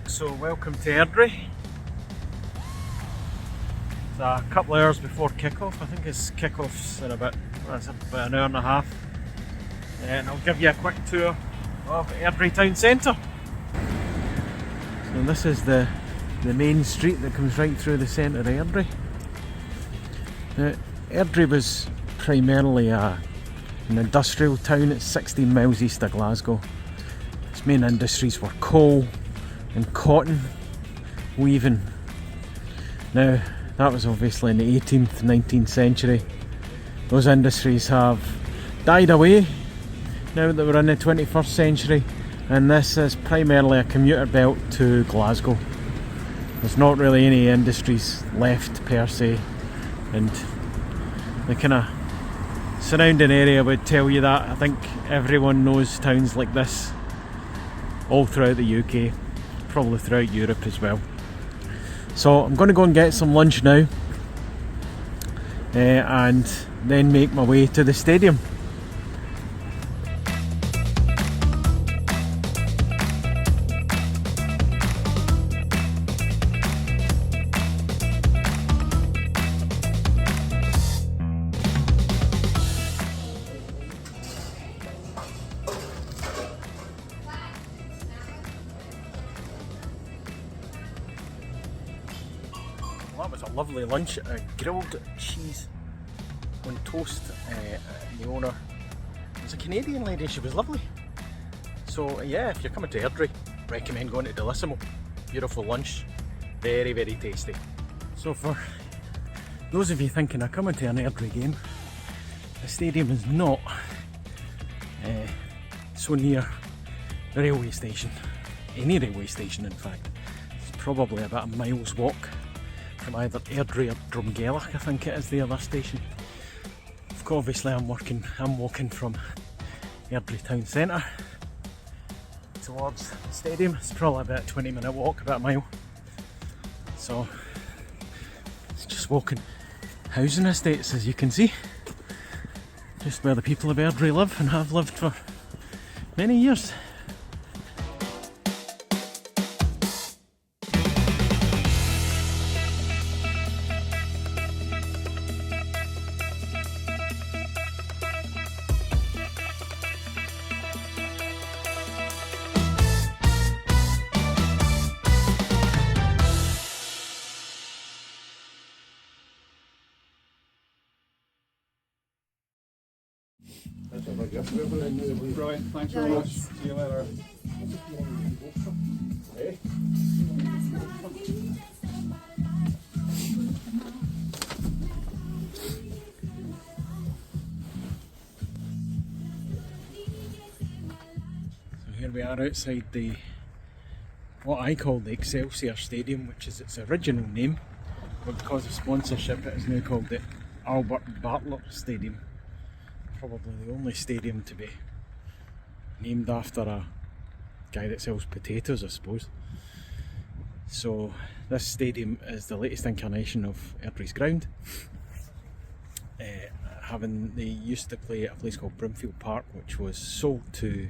So welcome to Airdrie. It's a couple of hours before kick-off. I think it's kick-off's in about an hour and a half. And I'll give you a quick tour of Airdrie Town Centre. So this is the main street that comes right through the centre of Airdrie. Now, Airdrie was primarily an industrial town. It's 16 miles east of Glasgow. Its main industries were coal and cotton weaving. Now that was obviously in the 18th, 19th century. Those industries have died away now that we're in the 21st century, and this is primarily a commuter belt to Glasgow. There's not really any industries left per se, and the kind of surrounding area would tell you that. I think everyone knows towns like this all throughout the UK, probably throughout Europe as well. So I'm going to go and get some lunch now and then make my way to the stadium. Well, that was a lovely lunch, grilled cheese on toast. The owner was a Canadian lady, she was lovely. So yeah, if you're coming to Airdrie, recommend going to Delissimo. Beautiful lunch, very very tasty. So for those of you thinking of coming to an Airdrie game, the stadium is not so near the railway station, any railway station in fact. It's probably about a mile's walk from either Airdrie or Drumgelach, I think it is the other station. Obviously I'm walking from Airdrie Town Centre towards the stadium. It's probably about a 20-minute walk, about a mile. So it's just walking housing estates, as you can see. Just where the people of Airdrie live and have lived for many years. Brilliant, thanks very much. See you later. So here we are outside what I call the Excelsior Stadium, which is its original name, but because of sponsorship it is now called the Albert Bartlett Stadium. Probably the only stadium to be named after a guy that sells potatoes, I suppose. So this stadium is the latest incarnation of Airdrie's ground. They used to play at a place called Brimfield Park, which was sold to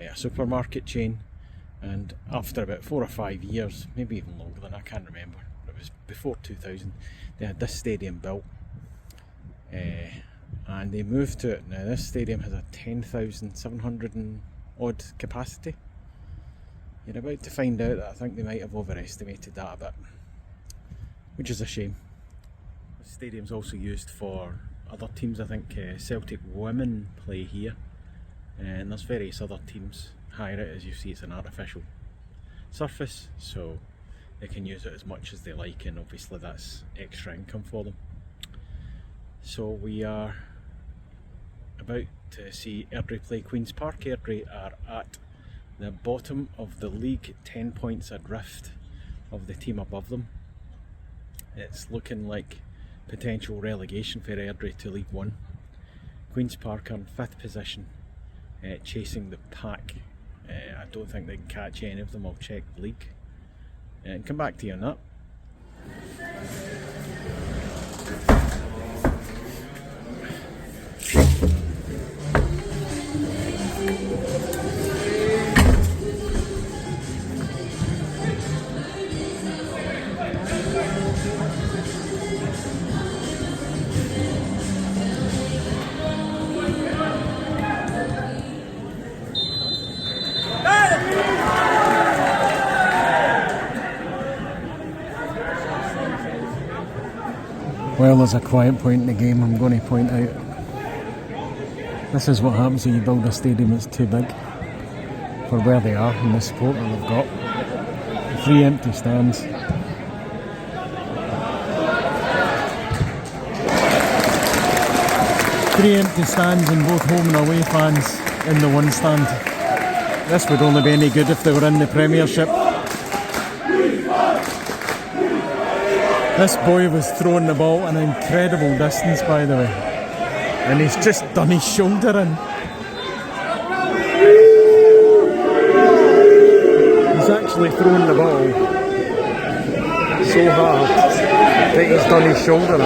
a supermarket chain, and after about 4 or 5 years, maybe even longer than I can't remember, it was before 2000, they had this stadium built. And they moved to it. Now this stadium has a 10,700 and odd capacity. You're about to find out that I think they might have overestimated that a bit, which is a shame. The stadium's also used for other teams. I think Celtic women play here, and there's various other teams hire it. As you see, it's an artificial surface, so they can use it as much as they like, and obviously that's extra income for them. So we are about to see Airdrie play Queen's Park. Airdrie are at the bottom of the league, 10 points adrift of the team above them. It's looking like potential relegation for Airdrie to League One. Queen's Park are in 5th position, chasing the pack. I don't think they can catch any of them. I'll check the league and come back to you on that. there's a quiet point in the game I'm going to point out. This is what happens when you build a stadium that's too big for where they are and the support that they've got. 3 empty stands. Three empty stands and both home and away fans in the one stand. This would only be any good if they were in the Premiership. This boy was throwing the ball an incredible distance, by the way, and he's just done his shoulder in. He's actually thrown the ball so hard that he's done his shoulder in.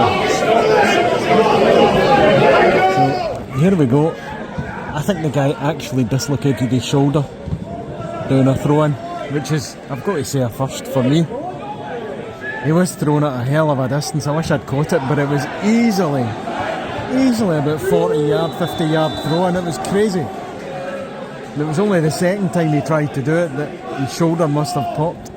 So here we go. I think the guy actually dislocated his shoulder doing a throw-in, which is, I've got to say, a first for me. He was thrown at a hell of a distance. I wish I'd caught it, but it was easily about 40 yard, 50 yard throw, and it was crazy. And it was only the second time he tried to do it that his shoulder must have popped.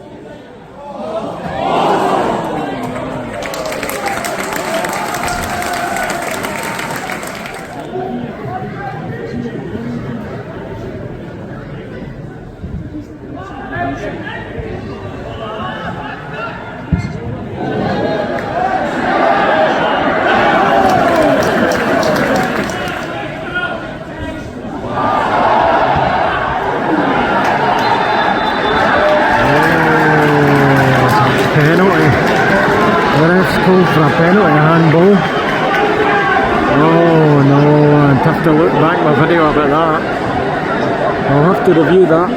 For a penalty, handball. Oh no, I'd have to look back my video about that. I'll have to review that.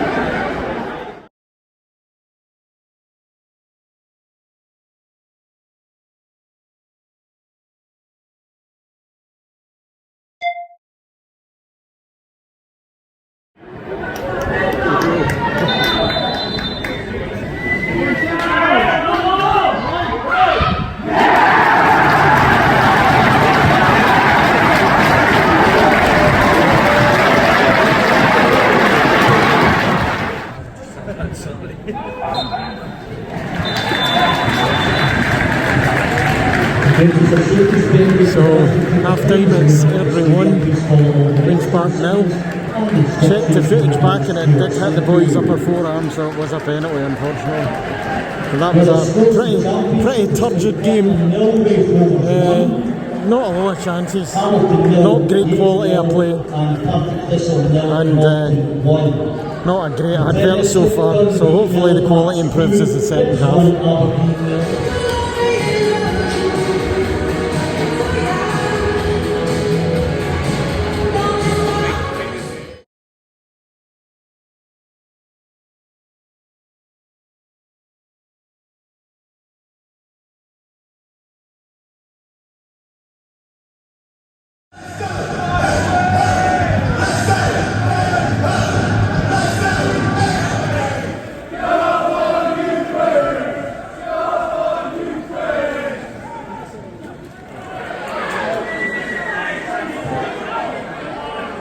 So half time, it's Airdrie 1, Queen's Park 0. Checked the footage back and it did hit the boy's upper forearm, so it was a penalty, unfortunately. So that was a pretty turgid game. Not a lot of chances, not great quality of play, and not a great advert so far. So hopefully the quality improves as the second half.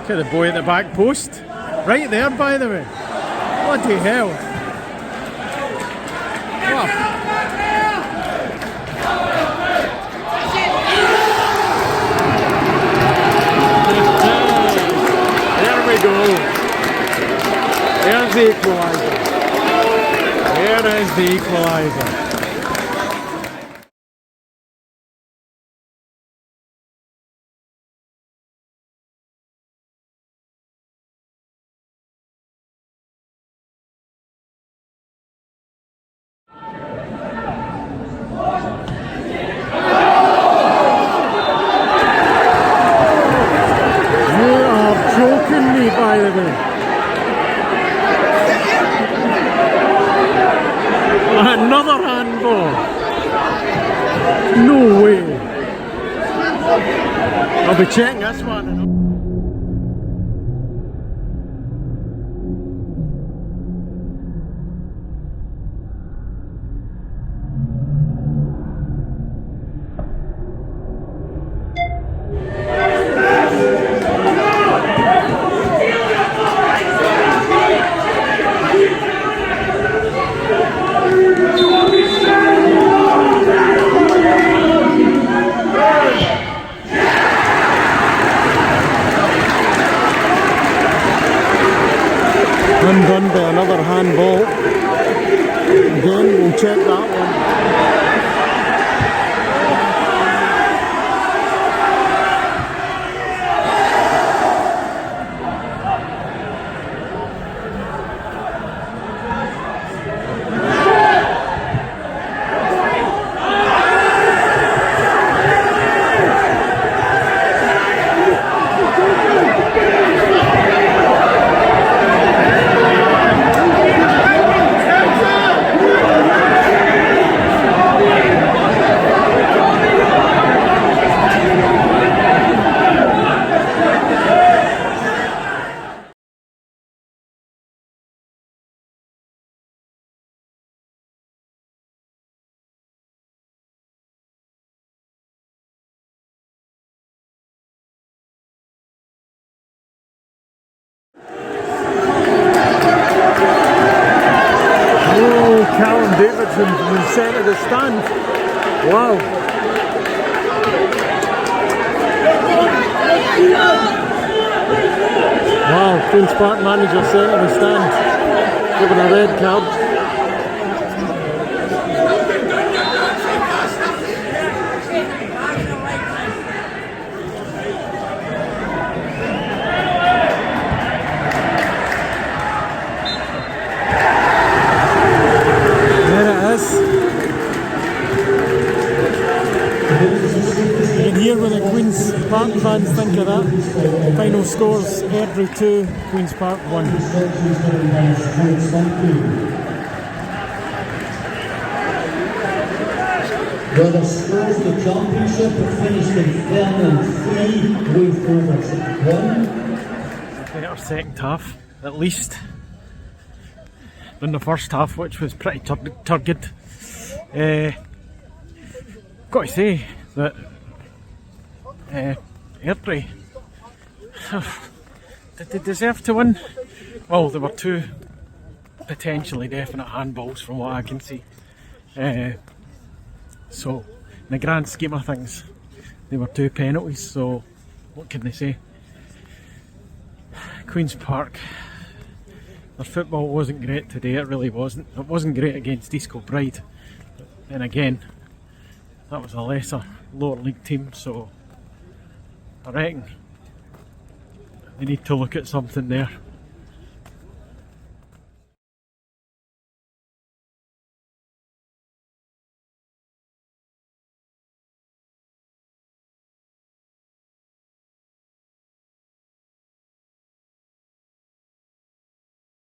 Look at the boy at the back post. Right there, by the way. Bloody hell. Wow. There we go. There's the equaliser. There is the equaliser. By the way, another handball. No way. I'll be checking this one. in the centre of the stand. Wow. Wow, Queen's Park manager centre of the stand. Given a red card. You can hear what the Queen's Park fans think of that. Final scores: Airdrie 2, Queen's Park 1. Well, the scores of the championship have finished in Fairmont 3, Wayne 1. Better second half, at least, than the first half, which was pretty turgid. Got to say that Airdrie, did they deserve to win? Well, there were two potentially definite handballs from what I can see. So, in the grand scheme of things, they were two penalties, so what can they say? Queen's Park, their football wasn't great today, it really wasn't. It wasn't great against East Kilbride. And again, that was a lesser, lower league team, so I reckon they need to look at something there.